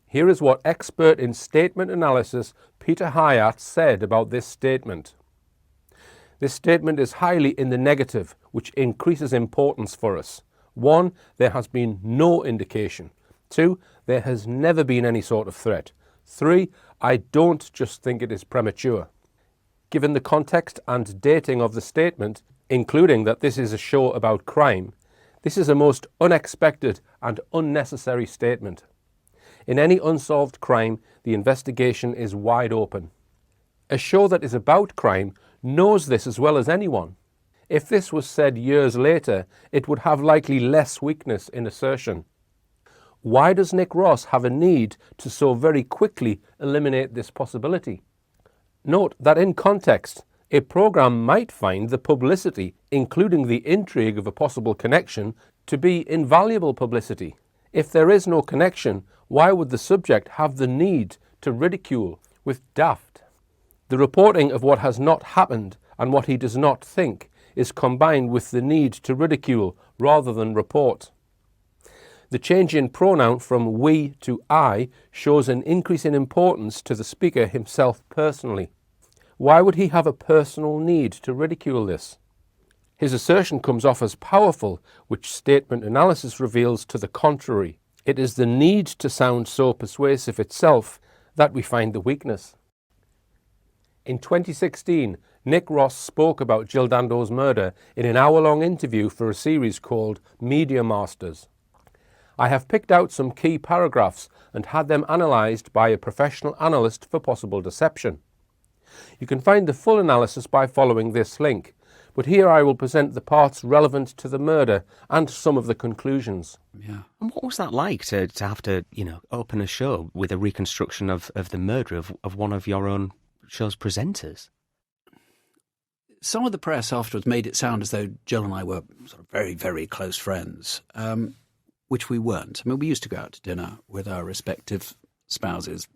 Here is what expert in statement analysis Peter Hyatt said about this statement. This statement is highly in the negative, which increases importance for us. 1. There has been no indication. 2. There has never been any sort of threat. 3. I don't just think it is premature. Given the context and dating of the statement, including that this is a show about crime, this is a most unexpected and unnecessary statement. In any unsolved crime, the investigation is wide open. A show that is about crime knows this as well as anyone. If this was said years later, it would have likely less weakness in assertion. Why does Nick Ross have a need to so very quickly eliminate this possibility? Note that in context, a program might find the publicity, including the intrigue of a possible connection, to be invaluable publicity. If there is no connection, why would the subject have the need to ridicule with daft? The reporting of what has not happened and what he does not think is combined with the need to ridicule rather than report. The change in pronoun from we to I shows an increase in importance to the speaker himself personally. Why would he have a personal need to ridicule this? His assertion comes off as powerful, which statement analysis reveals to the contrary. It is the need to sound so persuasive itself that we find the weakness. In 2016, Nick Ross spoke about Jill Dando's murder in an hour-long interview for a series called Media Masters. I have picked out some key paragraphs and had them analysed by a professional analyst for possible deception. You can find the full analysis by following this link, but here I will present the parts relevant to the murder and some of the conclusions. Yeah. And what was that like to have to, open a show with a reconstruction of the murder of one of your own show's presenters? Some of the press afterwards made it sound as though Jill and I were sort of very, very close friends, which we weren't. I mean, we used to go out to dinner with our respective spouses,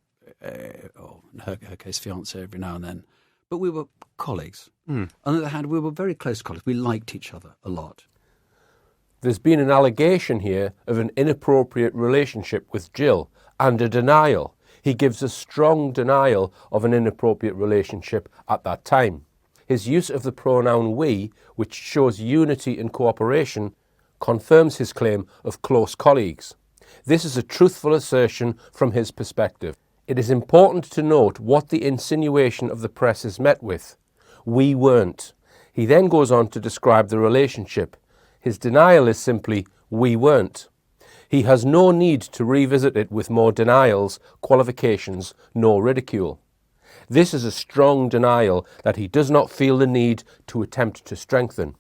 or in her case, fiancé, every now and then. But we were colleagues. On the other hand, we were very close colleagues. We liked each other a lot. There's been an allegation here of an inappropriate relationship with Jill and a denial. He gives a strong denial of an inappropriate relationship at that time. His use of the pronoun we, which shows unity and cooperation, confirms his claim of close colleagues. This is a truthful assertion from his perspective. It is important to note what the insinuation of the press is met with. We weren't. He then goes on to describe the relationship. His denial is simply, we weren't. He has no need to revisit it with more denials, qualifications, nor ridicule. This is a strong denial that he does not feel the need to attempt to strengthen.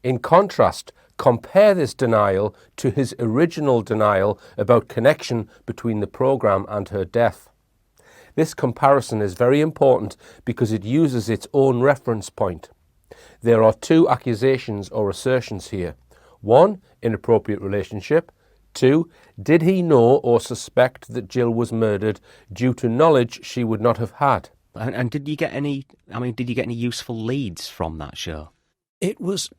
In contrast, compare this denial to his original denial about connection between the programme and her death. This comparison is very important because it uses its own reference point. There are two accusations or assertions here. 1, inappropriate relationship. 2, did he know or suspect that Jill was murdered due to knowledge she would not have had? And did you get any useful leads from that show? It was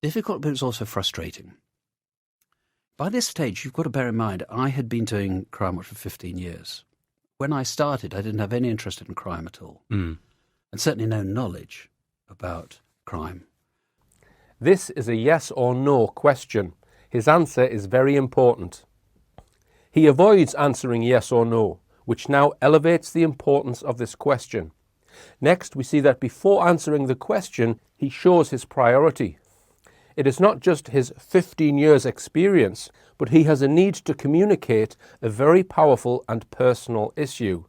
difficult, but it was also frustrating. By this stage, you've got to bear in mind, I had been doing Crime Watch for 15 years. When I started, I didn't have any interest in crime at all, and certainly no knowledge about crime. This is a yes or no question. His answer is very important. He avoids answering yes or no, which now elevates the importance of this question. Next, we see that before answering the question, he shows his priority. It is not just his 15 years experience, but he has a need to communicate a very powerful and personal issue.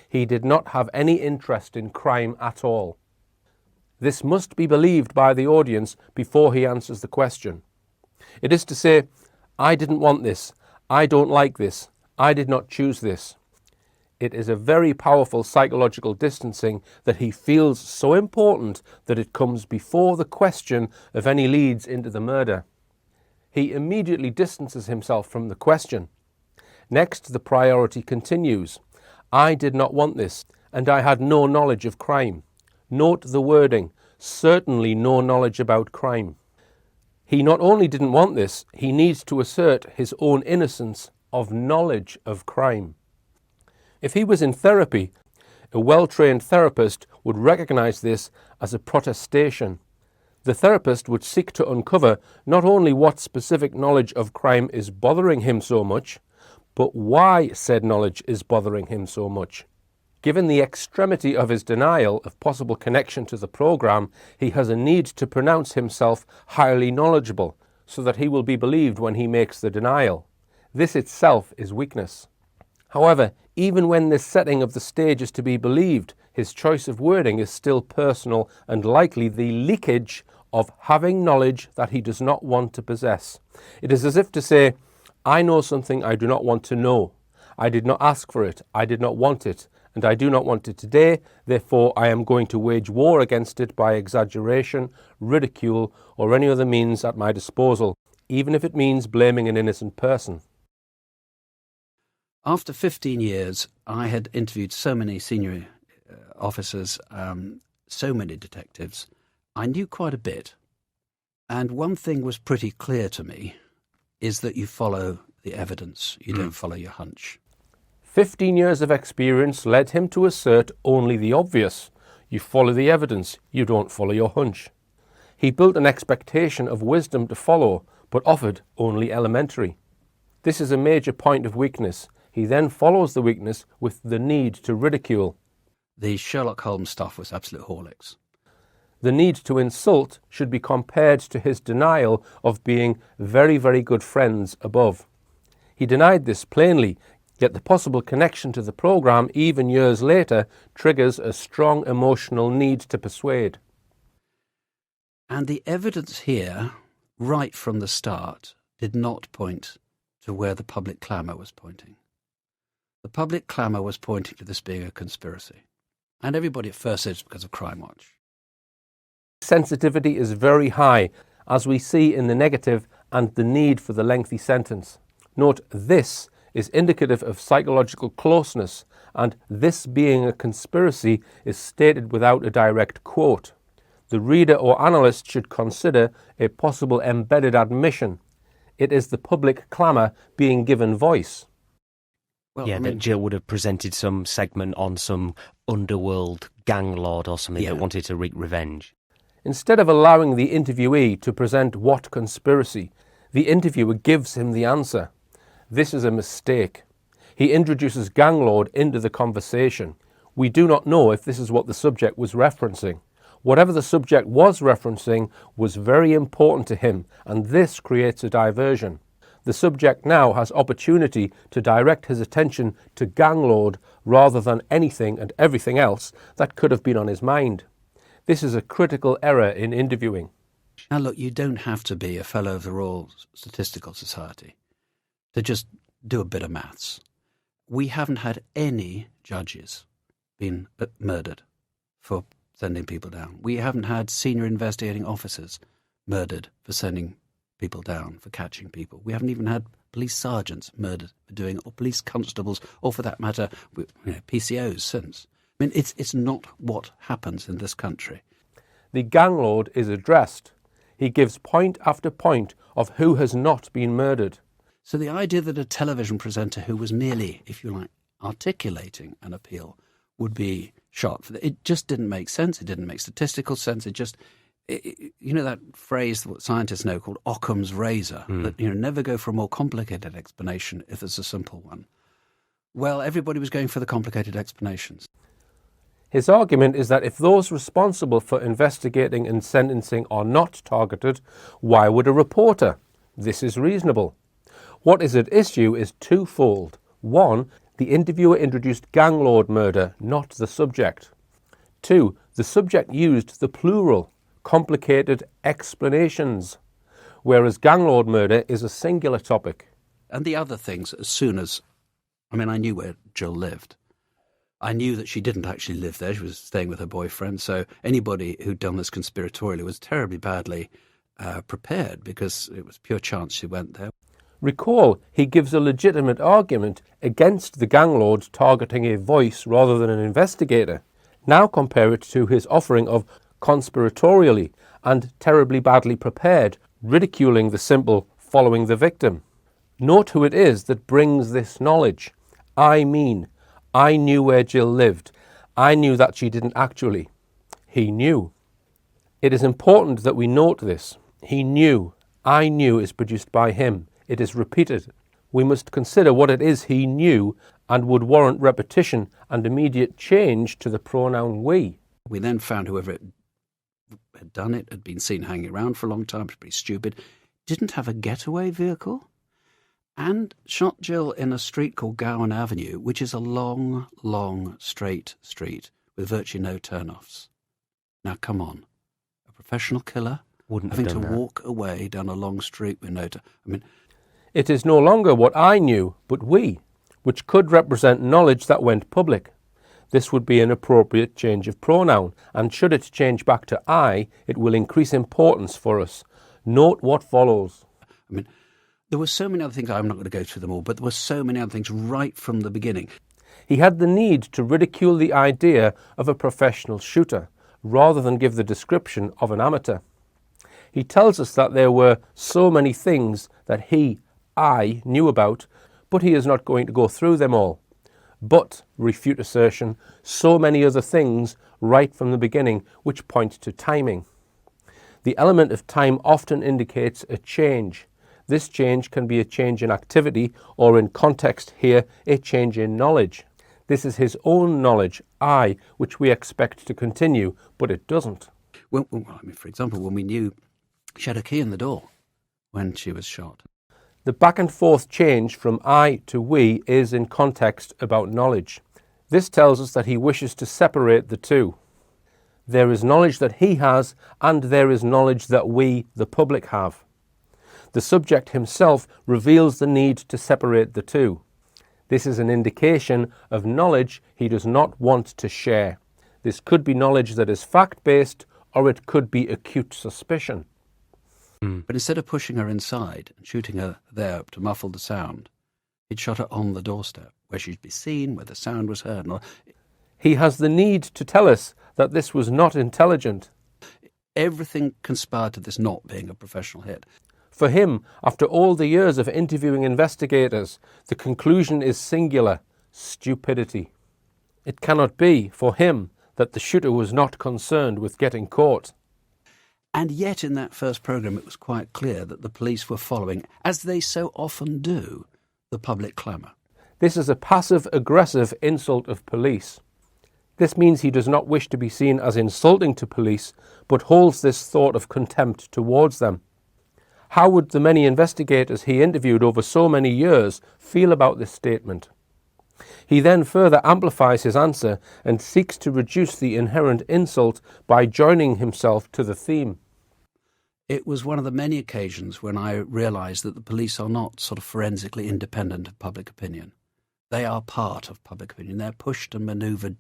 He did not have any interest in crime at all. This must be believed by the audience before he answers the question. It is to say, I didn't want this, I don't like this, I did not choose this. It is a very powerful psychological distancing that he feels so important that it comes before the question of any leads into the murder. He immediately distances himself from the question. Next, the priority continues. I did not want this, and I had no knowledge of crime. Note the wording, certainly no knowledge about crime. He not only didn't want this, he needs to assert his own innocence of knowledge of crime. If he was in therapy, a well-trained therapist would recognize this as a protestation. The therapist would seek to uncover not only what specific knowledge of crime is bothering him so much, but why said knowledge is bothering him so much. Given the extremity of his denial of possible connection to the program, he has a need to pronounce himself highly knowledgeable so that he will be believed when he makes the denial. This itself is weakness. However, even when this setting of the stage is to be believed, his choice of wording is still personal and likely the leakage of having knowledge that he does not want to possess. It is as if to say, I know something I do not want to know. I did not ask for it. I did not want it. And I do not want it today. Therefore, I am going to wage war against it by exaggeration, ridicule, or any other means at my disposal, even if it means blaming an innocent person. After 15 years, I had interviewed so many senior officers, so many detectives. I knew quite a bit. And one thing was pretty clear to me, is that you follow the evidence. You don't follow your hunch. 15 years of experience led him to assert only the obvious. You follow the evidence, you don't follow your hunch. He built an expectation of wisdom to follow, but offered only elementary. This is a major point of weakness. He then follows the weakness with the need to ridicule. The Sherlock Holmes stuff was absolute Horlicks. The need to insult should be compared to his denial of being very, very good friends above. He denied this plainly, yet the possible connection to the program, even years later, triggers a strong emotional need to persuade. And the evidence here, right from the start, did not point to where the public clamour was pointing. The public clamour was pointing to this being a conspiracy. And everybody at first said it's because of Crime Watch. Sensitivity is very high, as we see in the negative and the need for the lengthy sentence. Note, this is indicative of psychological closeness, and this being a conspiracy is stated without a direct quote. The reader or analyst should consider a possible embedded admission. It is the public clamour being given voice. Well, Yeah, that Jill would have presented some segment on some underworld gang lord or something that wanted to wreak revenge. Instead of allowing the interviewee to present what conspiracy, the interviewer gives him the answer. This is a mistake. He introduces gang lord into the conversation. We do not know if this is what the subject was referencing. Whatever the subject was referencing was very important to him, and this creates a diversion. The subject now has opportunity to direct his attention to gang lord rather than anything and everything else that could have been on his mind. This is a critical error in interviewing. Now look, you don't have to be a fellow of the Royal Statistical Society to just do a bit of maths. We haven't had any judges been murdered for sending people down. We haven't had senior investigating officers murdered for sending people down, for catching people. We haven't even had police sergeants murdered for doing it, or police constables, or for that matter, PCOs since. I mean, it's not what happens in this country. The gang lord is addressed. He gives point after point of who has not been murdered. So the idea that a television presenter who was merely, if you like, articulating an appeal would be shot, it just didn't make sense. It didn't make statistical sense. You know that phrase that scientists know called Occam's razor, that never go for a more complicated explanation if there's a simple one. Well, everybody was going for the complicated explanations. His argument is that if those responsible for investigating and sentencing are not targeted, why would a reporter? This is reasonable. What is at issue is twofold. One, the interviewer introduced gang lord murder, not the subject. Two, the subject used the plural, complicated explanations, whereas gang lord murder is a singular topic. And the other things, as soon as, I knew where Jill lived. I knew that she didn't actually live there. She was staying with her boyfriend. So anybody who'd done this conspiratorially was terribly badly prepared, because it was pure chance she went there. Recall, he gives a legitimate argument against the gang lord targeting a voice rather than an investigator. Now compare it to his offering of conspiratorially and terribly badly prepared, ridiculing the simple following the victim. Note who it is that brings this knowledge. I knew where Jill lived. I knew that she didn't actually. He knew. It is important that we note this. He knew. I knew is produced by him. It is repeated. We must consider what it is he knew and would warrant repetition and immediate change to the pronoun we. We then found whoever had done it had been seen hanging around for a long time, was pretty stupid, didn't have a getaway vehicle, and shot Jill in a street called Gowan Avenue, which is a long, long, straight street with virtually no turn-offs. Now, come on. A professional killer Wouldn't having have to done that. walk away down a long street with no It is no longer what I knew, but we, which could represent knowledge that went public. This would be an appropriate change of pronoun, and should it change back to I, it will increase importance for us. Note what follows. There were so many other things, I'm not going to go through them all, but there were so many other things right from the beginning. He had the need to ridicule the idea of a professional shooter, rather than give the description of an amateur. He tells us that there were so many things that I knew about, but he is not going to go through them all. But, refute assertion, so many other things right from the beginning which point to timing. The element of time often indicates a change. This change can be a change in activity, or in context here, a change in knowledge. This is his own knowledge, I, which we expect to continue, but it doesn't. Well, for example, when we knew she had a key in the door when she was shot. The back and forth change from I to we is in context about knowledge. This tells us that he wishes to separate the two. There is knowledge that he has, and there is knowledge that we, the public, have. The subject himself reveals the need to separate the two. This is an indication of knowledge he does not want to share. This could be knowledge that is fact-based, or it could be acute suspicion. But instead of pushing her inside and shooting her there to muffle the sound, he'd shot her on the doorstep, where she'd be seen, where the sound was heard. He has the need to tell us that this was not intelligent. Everything conspired to this not being a professional hit. For him, after all the years of interviewing investigators, the conclusion is singular: stupidity. It cannot be, for him, that the shooter was not concerned with getting caught. And yet in that first programme it was quite clear that the police were following, as they so often do, the public clamour. This is a passive-aggressive insult of police. This means he does not wish to be seen as insulting to police, but holds this thought of contempt towards them. How would the many investigators he interviewed over so many years feel about this statement? He then further amplifies his answer and seeks to reduce the inherent insult by joining himself to the theme. It was one of the many occasions when I realised that the police are not sort of forensically independent of public opinion. They are part of public opinion. They're pushed and manoeuvred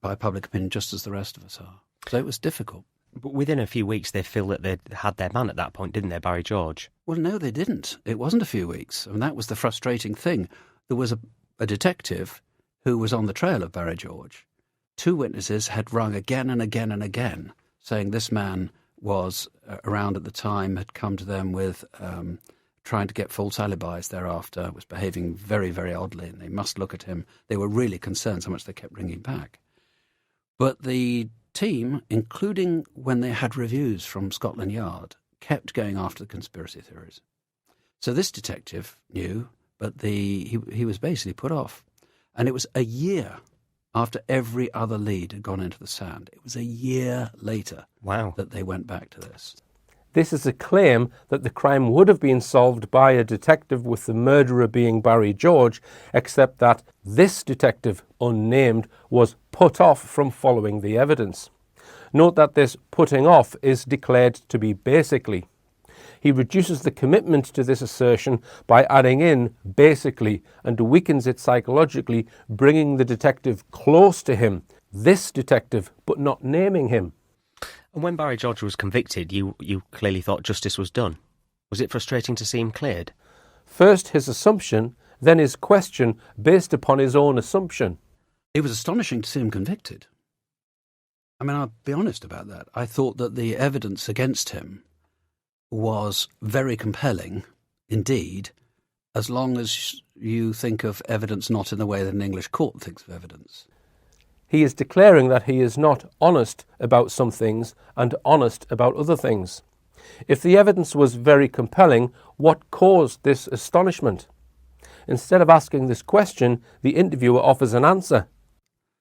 by public opinion just as the rest of us are. So it was difficult. But within a few weeks, they feel that they had their man at that point, didn't they, Barry George? Well, no, they didn't. It wasn't a few weeks. I mean, that was the frustrating thing. There was a detective who was on the trail of Barry George. Two witnesses had rung again and again and again, saying this man was around at the time, had come to them with trying to get false alibis thereafter, was behaving very, very oddly, and they must look at him. They were really concerned so much they kept ringing back. But the team, including when they had reviews from Scotland Yard, kept going after the conspiracy theories. So this detective knew, but he was basically put off. And it was a year after every other lead had gone into the sand. It was a year later that they went back to this. This is a claim that the crime would have been solved by a detective with the murderer being Barry George, except that this detective, unnamed, was put off from following the evidence. Note that this putting off is declared to be basically. He reduces the commitment to this assertion by adding in basically and weakens it psychologically, bringing the detective close to him, this detective, but not naming him. And when Barry George was convicted, you clearly thought justice was done. Was it frustrating to see him cleared? First his assumption, then his question based upon his own assumption. It was astonishing to see him convicted. I mean, I'll be honest about that. I thought that the evidence against him was very compelling indeed, As long as you think of evidence not in the way that an English court thinks of evidence. He is declaring that he is not honest about some things and honest about other things. If the evidence was very compelling, what caused this astonishment? Instead of asking this question, the interviewer offers an answer.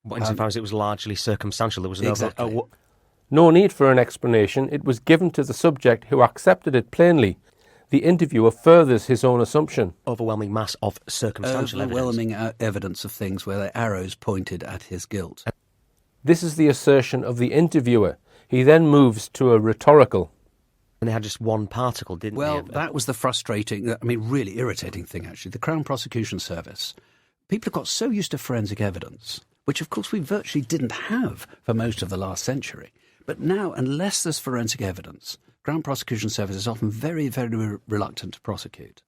What, insofar as it was largely circumstantial, there was no... Exactly. No need for an explanation. It was given to the subject, who accepted it plainly. The interviewer furthers his own assumption. Overwhelming mass of circumstantial evidence. Overwhelming evidence of things where the arrows pointed at his guilt. This is the assertion of the interviewer. He then moves to a rhetorical. And they had just one particle, didn't they? Well, that was the frustrating, really irritating thing, actually. The Crown Prosecution Service, people have got so used to forensic evidence, which of course we virtually didn't have for most of the last century. But now, unless there's forensic evidence, Crown Prosecution Service is often very, very reluctant to prosecute.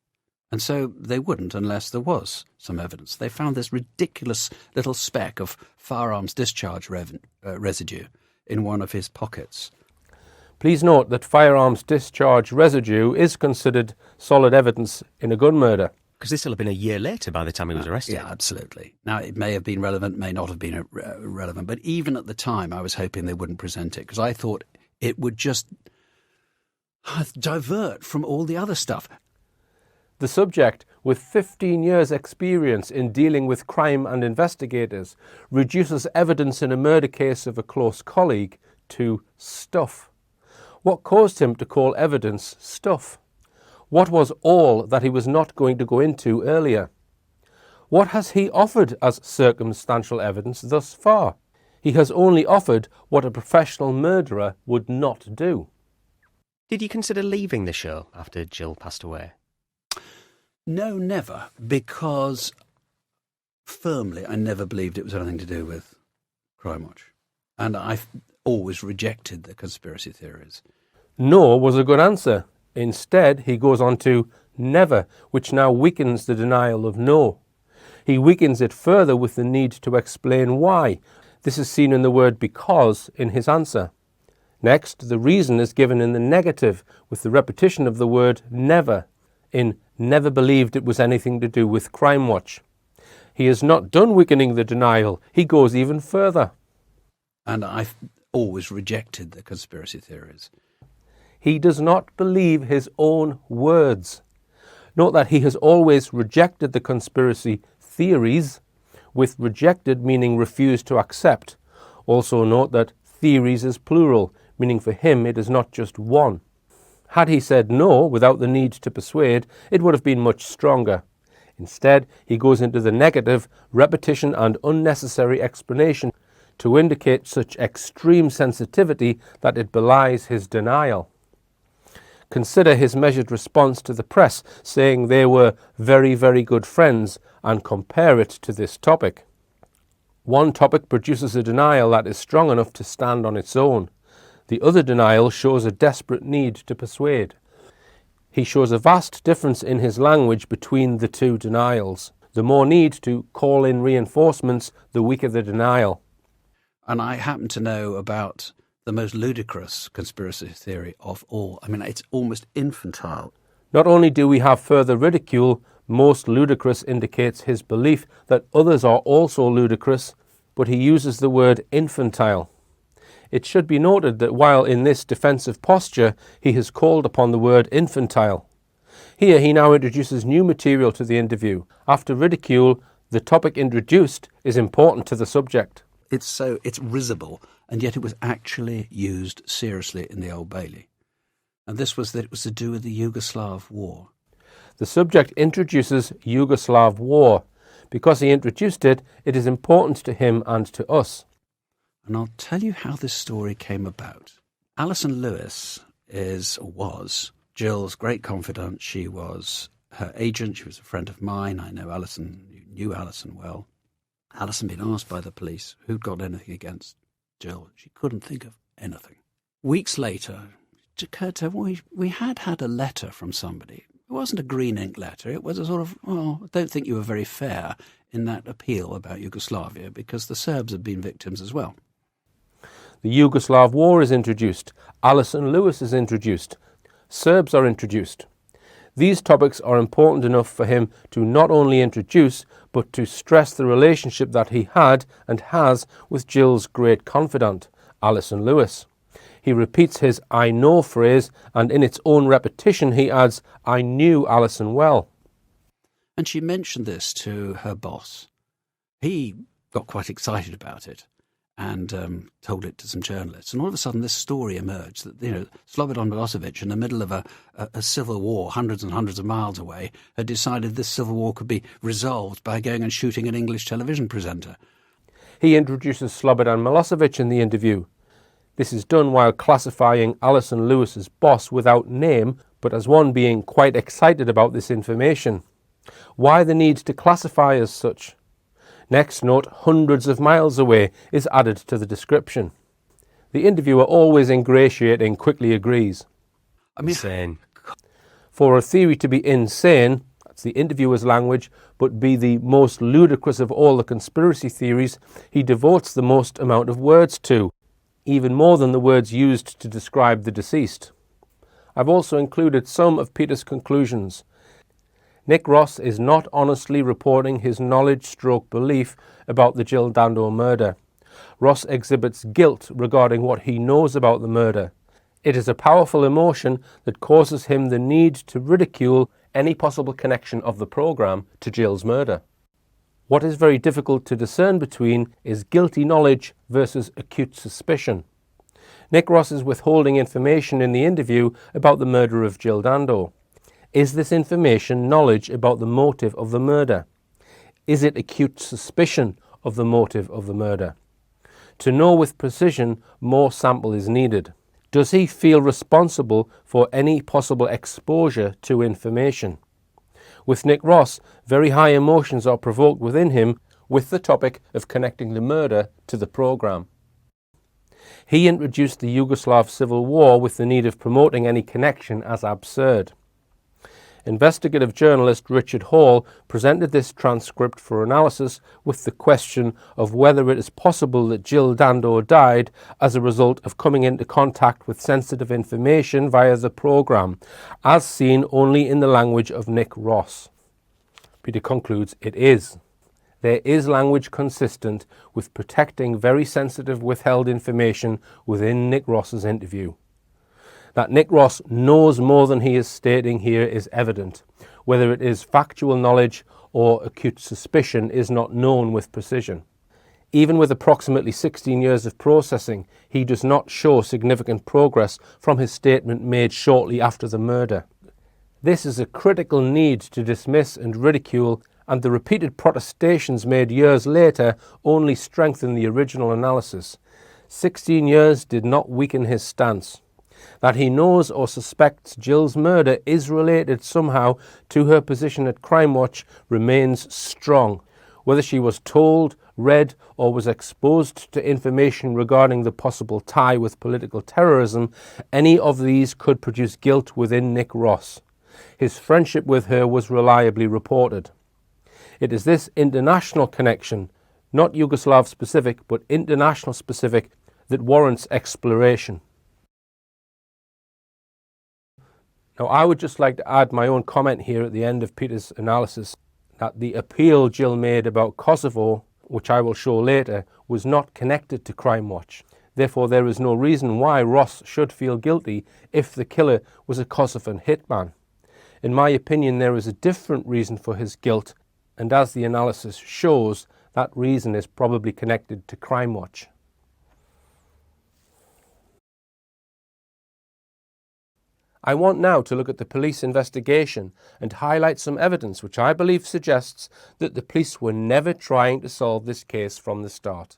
And so they wouldn't unless there was some evidence. They found this ridiculous little speck of firearms discharge residue in one of his pockets. Please note that firearms discharge residue is considered solid evidence in a gun murder. Because this will have been a year later by the time he was arrested. Yeah, absolutely. Now, it may have been relevant, may not have been relevant, but even at the time I was hoping they wouldn't present it because I thought it would just divert from all the other stuff. The subject, with 15 years' experience in dealing with crime and investigators, reduces evidence in a murder case of a close colleague to stuff. What caused him to call evidence stuff? What was all that he was not going to go into earlier? What has he offered as circumstantial evidence thus far? He has only offered what a professional murderer would not do. Did you consider leaving the show after Jill passed away? No, never, because firmly I never believed it was anything to do with Crime Watch. And I've always rejected the conspiracy theories. No was a good answer. Instead, he goes on to never, which now weakens the denial of no. He weakens it further with the need to explain why. This is seen in the word because in his answer. Next, the reason is given in the negative with the repetition of the word never, in never believed it was anything to do with Crime Watch. He is not done weakening the denial. He goes even further. And I've always rejected the conspiracy theories. He does not believe his own words. Note that he has always rejected the conspiracy theories, with rejected meaning refused to accept. Also note that theories is plural, meaning for him it is not just one. Had he said no without the need to persuade, it would have been much stronger. Instead, he goes into the negative, repetition and unnecessary explanation to indicate such extreme sensitivity that it belies his denial. Consider his measured response to the press, saying they were very, very good friends, and compare it to this topic. One topic produces a denial that is strong enough to stand on its own. The other denial shows a desperate need to persuade. He shows a vast difference in his language between the two denials. The more need to call in reinforcements, the weaker the denial. And I happen to know about the most ludicrous conspiracy theory of all. I mean, it's almost infantile. Not only do we have further ridicule, most ludicrous indicates his belief that others are also ludicrous, but he uses the word infantile. It should be noted that while in this defensive posture, he has called upon the word infantile. Here he now introduces new material to the interview. After ridicule, the topic introduced is important to the subject. It's risible, and yet it was actually used seriously in the Old Bailey. And this was that it was to do with the Yugoslav war. The subject introduces Yugoslav war. Because he introduced it, it is important to him and to us. And I'll tell you how this story came about. Alison Lewis was Jill's great confidant. She was her agent. She was a friend of mine. I know Alison, knew Alison well. Alison had been asked by the police who'd got anything against Jill. She couldn't think of anything. Weeks later, it occurred to her, we had a letter from somebody. It wasn't a green ink letter. It was a sort of, I don't think you were very fair in that appeal about Yugoslavia because the Serbs had been victims as well. The Yugoslav war is introduced. Alison Lewis is introduced. Serbs are introduced. These topics are important enough for him to not only introduce, but to stress the relationship that he had and has with Jill's great confidant, Alison Lewis. He repeats his "I know" phrase, and in its own repetition he adds, "I knew Alison well." And she mentioned this to her boss. He got quite excited about it and told it to some journalists. And all of a sudden this story emerged that, Slobodan Milosevic, in the middle of a civil war hundreds and hundreds of miles away, had decided this civil war could be resolved by going and shooting an English television presenter. He introduces Slobodan Milosevic in the interview. This is done while classifying Alison Lewis's boss without name, but as one being quite excited about this information. Why the need to classify as such? Next note, hundreds of miles away, is added to the description. The interviewer, always ingratiating, quickly agrees. Insane. For a theory to be insane, that's the interviewer's language, but be the most ludicrous of all the conspiracy theories, he devotes the most amount of words to, even more than the words used to describe the deceased. I've also included some of Peter's conclusions. Nick Ross is not honestly reporting his knowledge/belief about the Jill Dando murder. Ross exhibits guilt regarding what he knows about the murder. It is a powerful emotion that causes him the need to ridicule any possible connection of the programme to Jill's murder. What is very difficult to discern between is guilty knowledge versus acute suspicion. Nick Ross is withholding information in the interview about the murder of Jill Dando. Is this information knowledge about the motive of the murder? Is it acute suspicion of the motive of the murder? To know with precision, more sample is needed. Does he feel responsible for any possible exposure to information? With Nick Ross, very high emotions are provoked within him with the topic of connecting the murder to the programme. He introduced the Yugoslav Civil War with the need of promoting any connection as absurd. Investigative journalist Richard Hall presented this transcript for analysis with the question of whether it is possible that Jill Dando died as a result of coming into contact with sensitive information via the programme, as seen only in the language of Nick Ross. Peter concludes it is. There is language consistent with protecting very sensitive withheld information within Nick Ross's interview. That Nick Ross knows more than he is stating here is evident. Whether it is factual knowledge or acute suspicion is not known with precision. Even with approximately 16 years of processing, he does not show significant progress from his statement made shortly after the murder. This is a critical need to dismiss and ridicule, and the repeated protestations made years later only strengthen the original analysis. 16 years did not weaken his stance. That he knows or suspects Jill's murder is related somehow to her position at Crime Watch remains strong. Whether she was told, read, or was exposed to information regarding the possible tie with political terrorism, any of these could produce guilt within Nick Ross. His friendship with her was reliably reported. It is this international connection, not Yugoslav specific, but international specific, that warrants exploration. Now, I would just like to add my own comment here at the end of Peter's analysis that the appeal Jill made about Kosovo, which I will show later, was not connected to Crime Watch. Therefore, there is no reason why Ross should feel guilty if the killer was a Kosovan hitman. In my opinion, there is a different reason for his guilt, and as the analysis shows, that reason is probably connected to Crime Watch. I want now to look at the police investigation and highlight some evidence which I believe suggests that the police were never trying to solve this case from the start.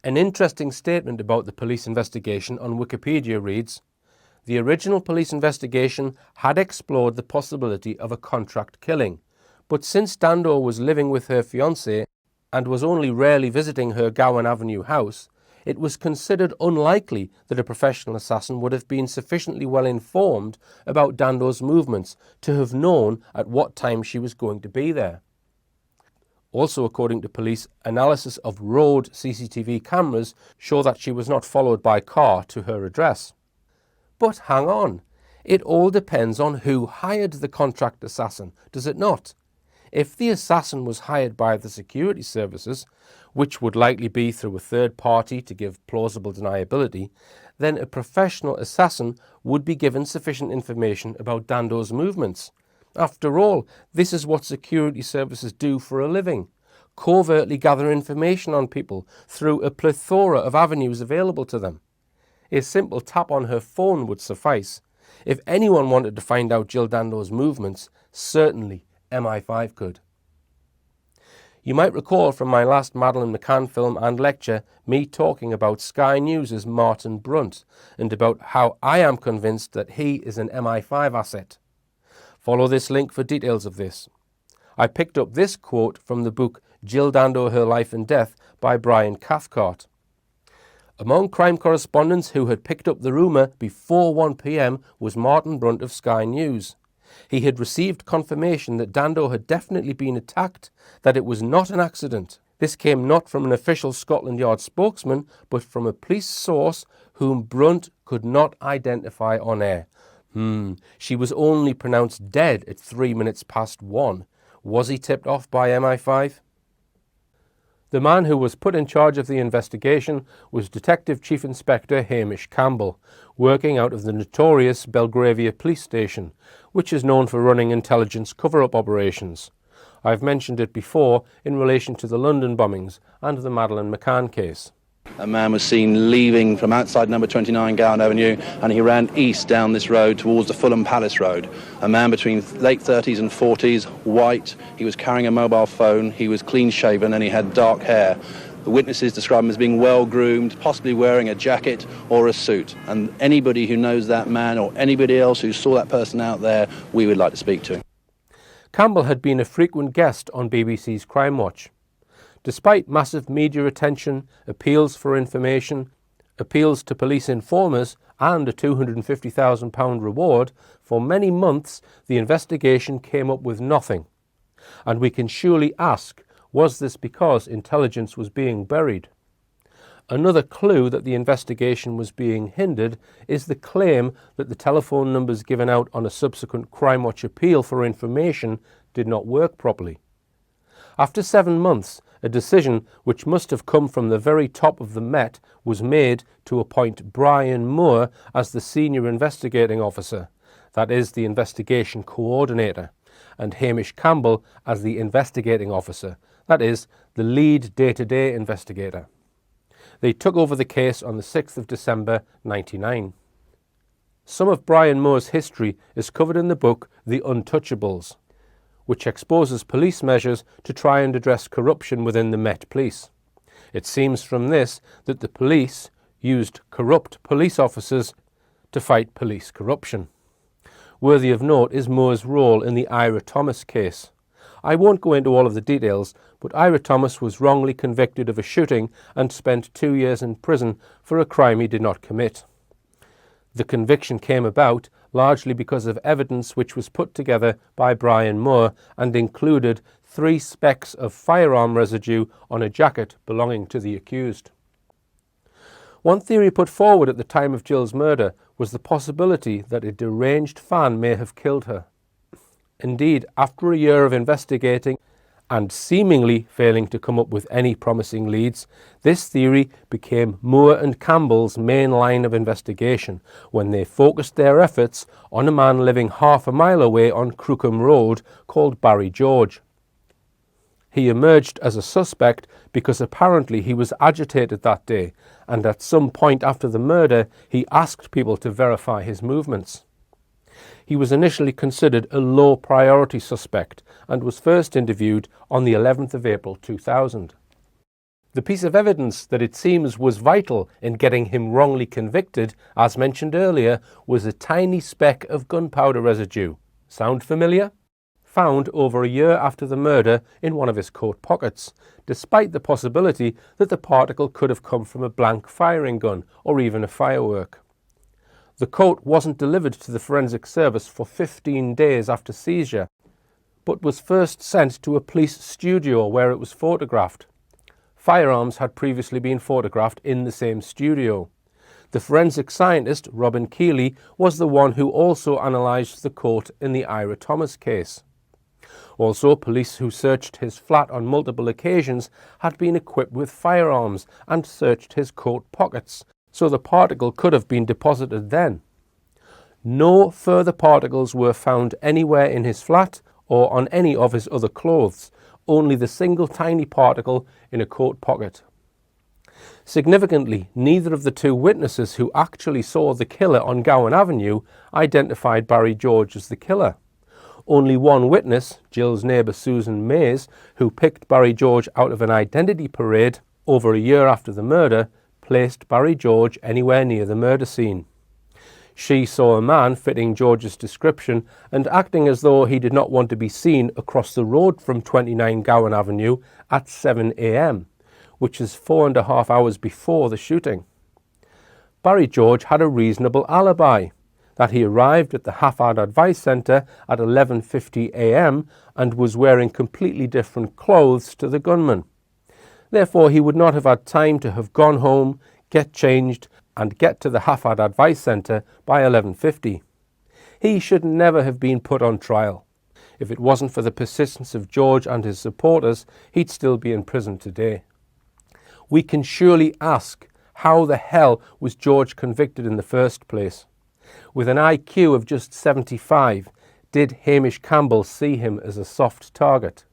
An interesting statement about the police investigation on Wikipedia reads, "The original police investigation had explored the possibility of a contract killing, but since Dando was living with her fiancé and was only rarely visiting her Gowan Avenue house, it was considered unlikely that a professional assassin would have been sufficiently well informed about Dando's movements to have known at what time she was going to be there." Also, according to police, analysis of road CCTV cameras show that she was not followed by car to her address. But hang on, It all depends on who hired the contract assassin, does it not? If the assassin was hired by the security services, which would likely be through a third party to give plausible deniability, then a professional assassin would be given sufficient information about Dando's movements. After all, this is what security services do for a living: covertly gather information on people through a plethora of avenues available to them. A simple tap on her phone would suffice. If anyone wanted to find out Jill Dando's movements, certainly MI5 could. You might recall from my last Madeleine McCann film and lecture me talking about Sky News' Martin Brunt and about how I am convinced that he is an MI5 asset. Follow this link for details of this. I picked up this quote from the book Jill Dando, Her Life and Death by Brian Cathcart. Among crime correspondents who had picked up the rumour before 1 p.m. was Martin Brunt of Sky News. He had received confirmation that Dando had definitely been attacked, that it was not an accident. This came not from an official Scotland Yard spokesman, but from a police source whom Brunt could not identify on air. She was only pronounced dead at 3 minutes past 1. Was he tipped off by MI5? The man who was put in charge of the investigation was Detective Chief Inspector Hamish Campbell, working out of the notorious Belgravia Police Station, which is known for running intelligence cover-up operations. I've mentioned it before in relation to the London bombings and the Madeleine McCann case. A man was seen leaving from outside number 29 Gowan Avenue, and he ran east down this road towards the Fulham Palace Road. A man between late 30s and 40s, white. He was carrying a mobile phone, he was clean-shaven, and he had dark hair. The witnesses describe him as being well-groomed, possibly wearing a jacket or a suit. And anybody who knows that man or anybody else who saw that person out there, we would like to speak to. Campbell had been a frequent guest on BBC's Crime Watch. Despite massive media attention, appeals for information, appeals to police informers, and a £250,000 reward, for many months the investigation came up with nothing. And we can surely ask, was this because intelligence was being buried? Another clue that the investigation was being hindered is the claim that the telephone numbers given out on a subsequent Crime Watch appeal for information did not work properly. After 7 months, a decision which must have come from the very top of the Met was made to appoint Brian Moore as the senior investigating officer, that is, the investigation coordinator, and Hamish Campbell as the investigating officer, that is, the lead day-to-day investigator. They took over the case on the 6th of December 1999. Some of Brian Moore's history is covered in the book The Untouchables, which exposes police measures to try and address corruption within the Met Police. It seems from this that the police used corrupt police officers to fight police corruption. Worthy of note is Moore's role in the Ira Thomas case. I won't go into all of the details, but Ira Thomas was wrongly convicted of a shooting and spent 2 years in prison for a crime he did not commit. The conviction came about largely because of evidence which was put together by Brian Moore and included 3 specks of firearm residue on a jacket belonging to the accused. One theory put forward at the time of Jill's murder was the possibility that a deranged fan may have killed her. Indeed, after a year of investigating and seemingly failing to come up with any promising leads, this theory became Moore and Campbell's main line of investigation when they focused their efforts on a man living half a mile away on Crookham Road called Barry George. He emerged as a suspect because apparently he was agitated that day, and at some point after the murder he asked people to verify his movements. He was initially considered a low-priority suspect and was first interviewed on the 11th of April 2000. The piece of evidence that it seems was vital in getting him wrongly convicted, as mentioned earlier, was a tiny speck of gunpowder residue. Sound familiar? Found over a year after the murder in one of his coat pockets, despite the possibility that the particle could have come from a blank firing gun or even a firework. The coat wasn't delivered to the forensic service for 15 days after seizure, but was first sent to a police studio where it was photographed. Firearms had previously been photographed in the same studio. The forensic scientist, Robin Keeley, was the one who also analysed the coat in the Ira Thomas case. Also, police who searched his flat on multiple occasions had been equipped with firearms and searched his coat pockets, so the particle could have been deposited then. No further particles were found anywhere in his flat or on any of his other clothes, only the single tiny particle in a coat pocket. Significantly, neither of the two witnesses who actually saw the killer on Gowan Avenue identified Barry George as the killer. Only one witness, Jill's neighbour Susan Mays, who picked Barry George out of an identity parade over a year after the murder, placed Barry George anywhere near the murder scene. She saw a man fitting George's description and acting as though he did not want to be seen across the road from 29 Gowan Avenue at 7 a.m, which is 4.5 hours before the shooting. Barry George had a reasonable alibi, that he arrived at the Hafford Advice Centre at 11:50 a.m. and was wearing completely different clothes to the gunman. Therefore, he would not have had time to have gone home, get changed, and get to the Hafford Advice Centre by 11:50. He should never have been put on trial. If it wasn't for the persistence of George and his supporters, he'd still be in prison today. We can surely ask, how the hell was George convicted in the first place? With an IQ of just 75, did Hamish Campbell see him as a soft target?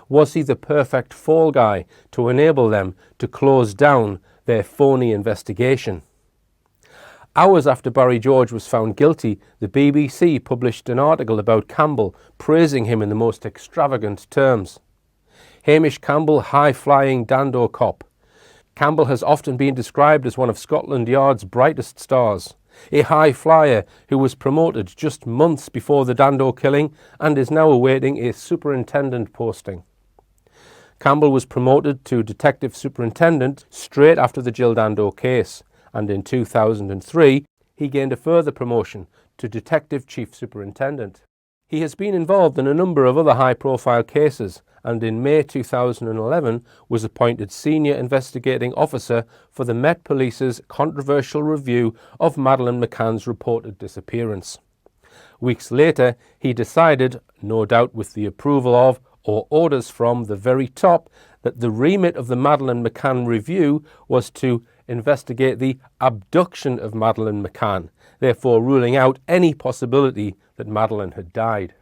Was he the perfect fall guy to enable them to close down their phony investigation? Hours after Barry George was found guilty, the BBC published an article about Campbell, praising him in the most extravagant terms. Hamish Campbell, high-flying Dando cop. Campbell has often been described as one of Scotland Yard's brightest stars, a high flyer who was promoted just months before the Dando killing and is now awaiting a superintendent posting. Campbell was promoted to detective superintendent straight after the Jill Dando case, and in 2003 he gained a further promotion to detective chief superintendent. He has been involved in a number of other high-profile cases, and in May 2011 was appointed Senior Investigating Officer for the Met Police's controversial review of Madeleine McCann's reported disappearance. Weeks later, he decided, no doubt with the approval of or orders from the very top, that the remit of the Madeleine McCann review was to investigate the abduction of Madeleine McCann, therefore ruling out any possibility that Madeleine had died.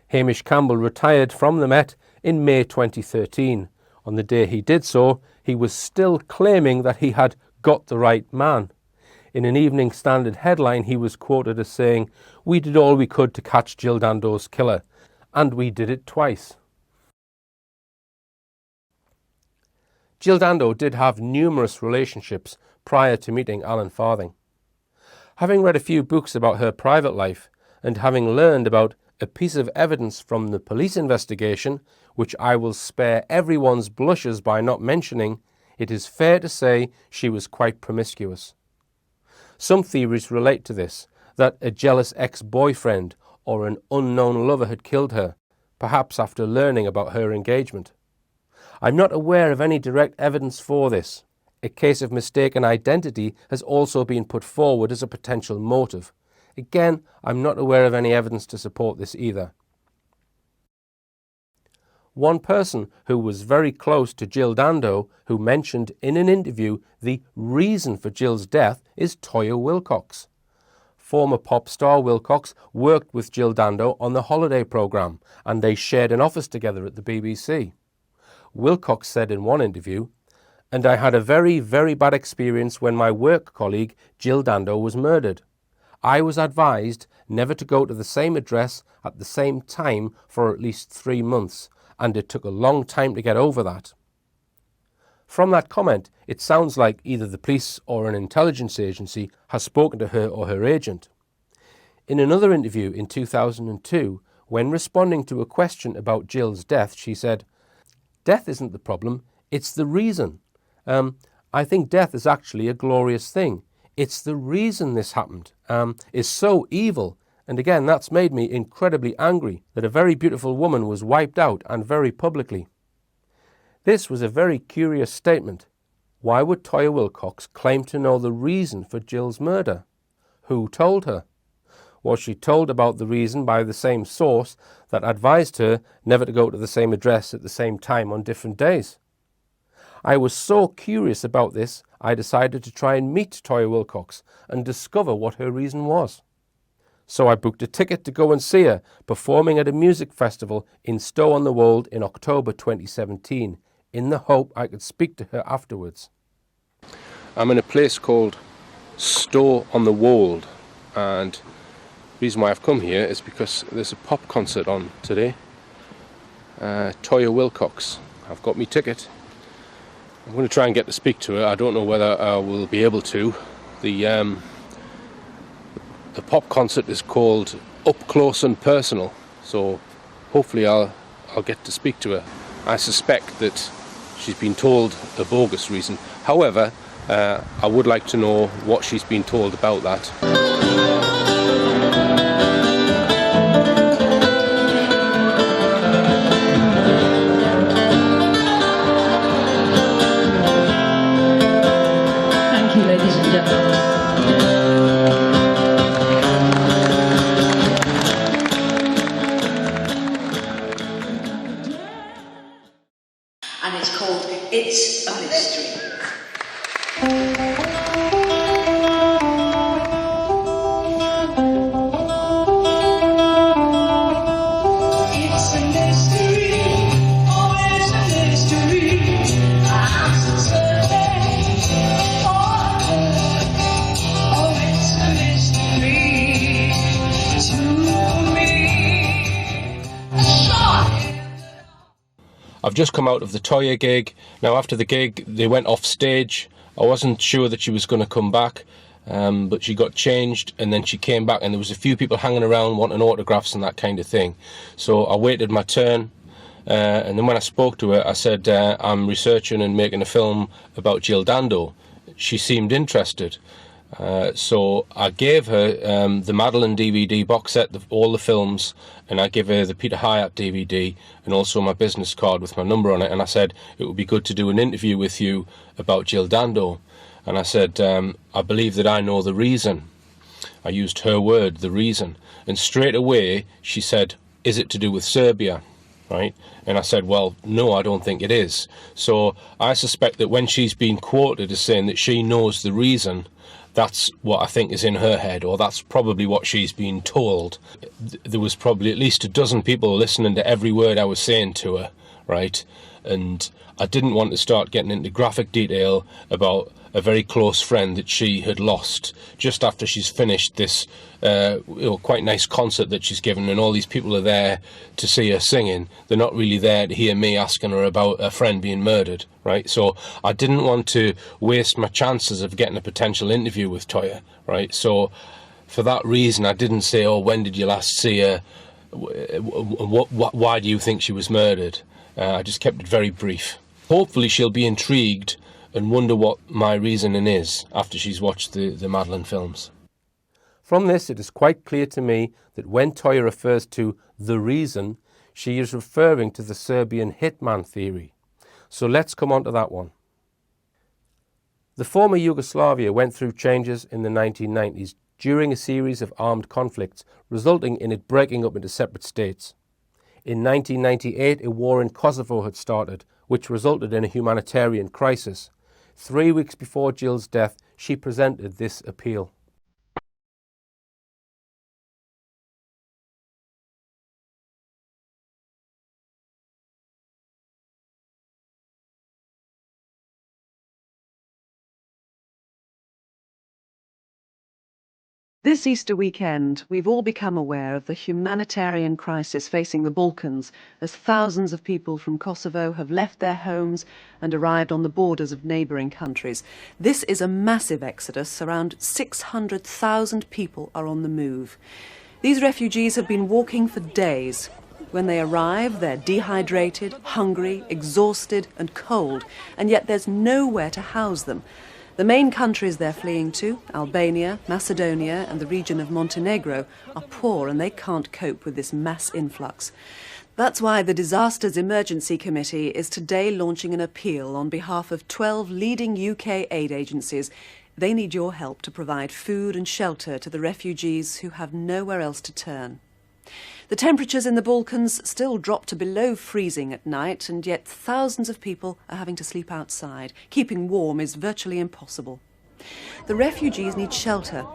Hamish Campbell retired from the Met in May 2013. On the day he did so, he was still claiming that he had got the right man. In an Evening Standard headline, he was quoted as saying, "We did all we could to catch Jill Dando's killer, and we did it twice." Jill Dando did have numerous relationships prior to meeting Alan Farthing. Having read a few books about her private life, and having learned about a piece of evidence from the police investigation, which I will spare everyone's blushes by not mentioning, it is fair to say she was quite promiscuous. Some theories relate to this, that a jealous ex-boyfriend or an unknown lover had killed her, perhaps after learning about her engagement. I'm not aware of any direct evidence for this. A case of mistaken identity has also been put forward as a potential motive. Again, I'm not aware of any evidence to support this either. One person who was very close to Jill Dando, who mentioned in an interview the reason for Jill's death, is Toyah Willcox. Former pop star Willcox worked with Jill Dando on the Holiday programme, and they shared an office together at the BBC. Willcox said in one interview, "And I had a very, very bad experience when my work colleague Jill Dando was murdered. I was advised never to go to the same address at the same time for at least 3 months, and it took a long time to get over that." From that comment, it sounds like either the police or an intelligence agency has spoken to her or her agent. In another interview in 2002, when responding to a question about Jill's death, she said, "Death isn't the problem, it's the reason. I think death is actually a glorious thing. It's the reason this happened is so evil, and again that's made me incredibly angry that a very beautiful woman was wiped out and very publicly." This was a very curious statement. Why would Toyah Willcox claim to know the reason for Jill's murder? Who told her? Was she told about the reason by the same source that advised her never to go to the same address at the same time on different days? I was so curious about this, I decided to try and meet Toyah Willcox and discover what her reason was. So I booked a ticket to go and see her performing at a music festival in Stow-on-the-Wold in October 2017, in the hope I could speak to her afterwards. I'm in a place called Stow-on-the-Wold, and the reason why I've come here is because there's a pop concert on today. Toyah Willcox. I've got my ticket. I'm going to try and get to speak to her. I don't know whether I will be able to. The pop concert is called Up Close and Personal, so hopefully I'll get to speak to her. I suspect that she's been told a bogus reason. However, I would like to know what she's been told about that. Thank you, ladies and gentlemen. And it's called It's a Mystery. It's a mystery, oh it's a mystery. I'm so certain, oh it's a mystery to me. Sure. I've just come out of the Toyah gig. Now after the gig they went off stage. I wasn't sure that she was going to come back, but she got changed and then she came back and there was a few people hanging around wanting autographs and that kind of thing. So I waited my turn, and then when I spoke to her I said I'm researching and making a film about Jill Dando. She seemed interested. So I gave her the Madeline DVD box set, all the films, and I gave her the Peter Hyatt DVD and also my business card with my number on it, and I said it would be good to do an interview with you about Jill Dando. And I said I believe that I know the reason. I used her word, the reason, and straight away she said, is it to do with Serbia? Right? And I said, well, no, I don't think it is. So I suspect that when she's been quoted as saying that she knows the reason, that's what I think is in her head, or that's probably what she's been told. There was probably at least a dozen people listening to every word I was saying to her, right? And I didn't want to start getting into graphic detail about a very close friend that she had lost just after she's finished this quite nice concert that she's given, and all these people are there to see her singing. They're not really there to hear me asking her about a friend being murdered, right? So I didn't want to waste my chances of getting a potential interview with Toyah, right? So for that reason I didn't say, oh, when did you last see her? Why do you think she was murdered? I just kept it very brief. Hopefully she'll be intrigued and wonder what my reasoning is after she's watched the Madeline films. From this, it is quite clear to me that when Toyah refers to the reason, she is referring to the Serbian hitman theory. So let's come on to that one. The former Yugoslavia went through changes in the 1990s during a series of armed conflicts, resulting in it breaking up into separate states. In 1998, a war in Kosovo had started, which resulted in a humanitarian crisis. 3 weeks before Jill's death, she presented this appeal. This Easter weekend, we've all become aware of the humanitarian crisis facing the Balkans as thousands of people from Kosovo have left their homes and arrived on the borders of neighbouring countries. This is a massive exodus. Around 600,000 people are on the move. These refugees have been walking for days. When they arrive, they're dehydrated, hungry, exhausted and cold, and yet there's nowhere to house them. The main countries they're fleeing to, Albania, Macedonia and the region of Montenegro, are poor and they can't cope with this mass influx. That's why the Disasters Emergency Committee is today launching an appeal on behalf of 12 leading UK aid agencies. They need your help to provide food and shelter to the refugees who have nowhere else to turn. The temperatures in the Balkans still drop to below freezing at night, and yet thousands of people are having to sleep outside. Keeping warm is virtually impossible. The refugees need shelter.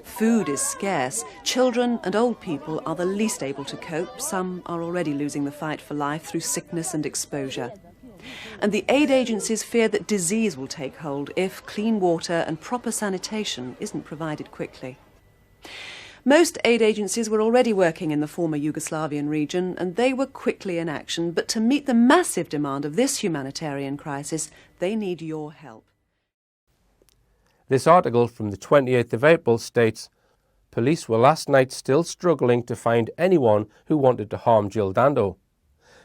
Food is scarce. Children and old people are the least able to cope. Some are already losing the fight for life through sickness and exposure. And the aid agencies fear that disease will take hold if clean water and proper sanitation isn't provided quickly. Most aid agencies were already working in the former Yugoslavian region, and they were quickly in action. But to meet the massive demand of this humanitarian crisis, they need your help. This article from the 28th of April states, police were last night still struggling to find anyone who wanted to harm Jill Dando.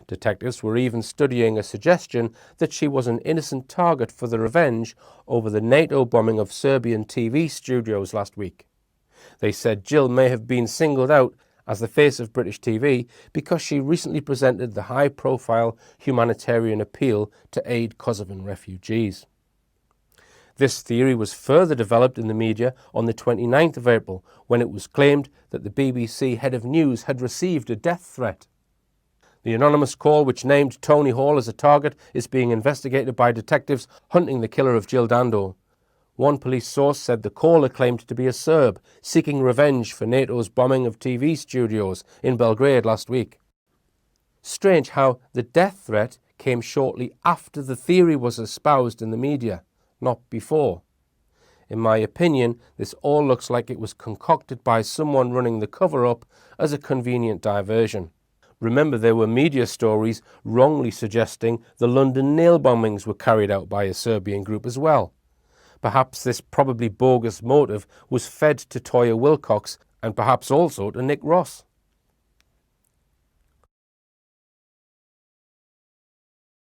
Detectives were even studying a suggestion that she was an innocent target for the revenge over the NATO bombing of Serbian TV studios last week. They said Jill may have been singled out as the face of British TV because she recently presented the high-profile humanitarian appeal to aid Kosovan refugees. This theory was further developed in the media on the 29th of April when it was claimed that the BBC head of news had received a death threat. The anonymous call, which named Tony Hall as a target, is being investigated by detectives hunting the killer of Jill Dando. One police source said the caller claimed to be a Serb seeking revenge for NATO's bombing of TV studios in Belgrade last week. Strange how the death threat came shortly after the theory was espoused in the media, not before. In my opinion, this all looks like it was concocted by someone running the cover-up as a convenient diversion. Remember, there were media stories wrongly suggesting the London nail bombings were carried out by a Serbian group as well. Perhaps this probably bogus motive was fed to Toyah Willcox and perhaps also to Nick Ross.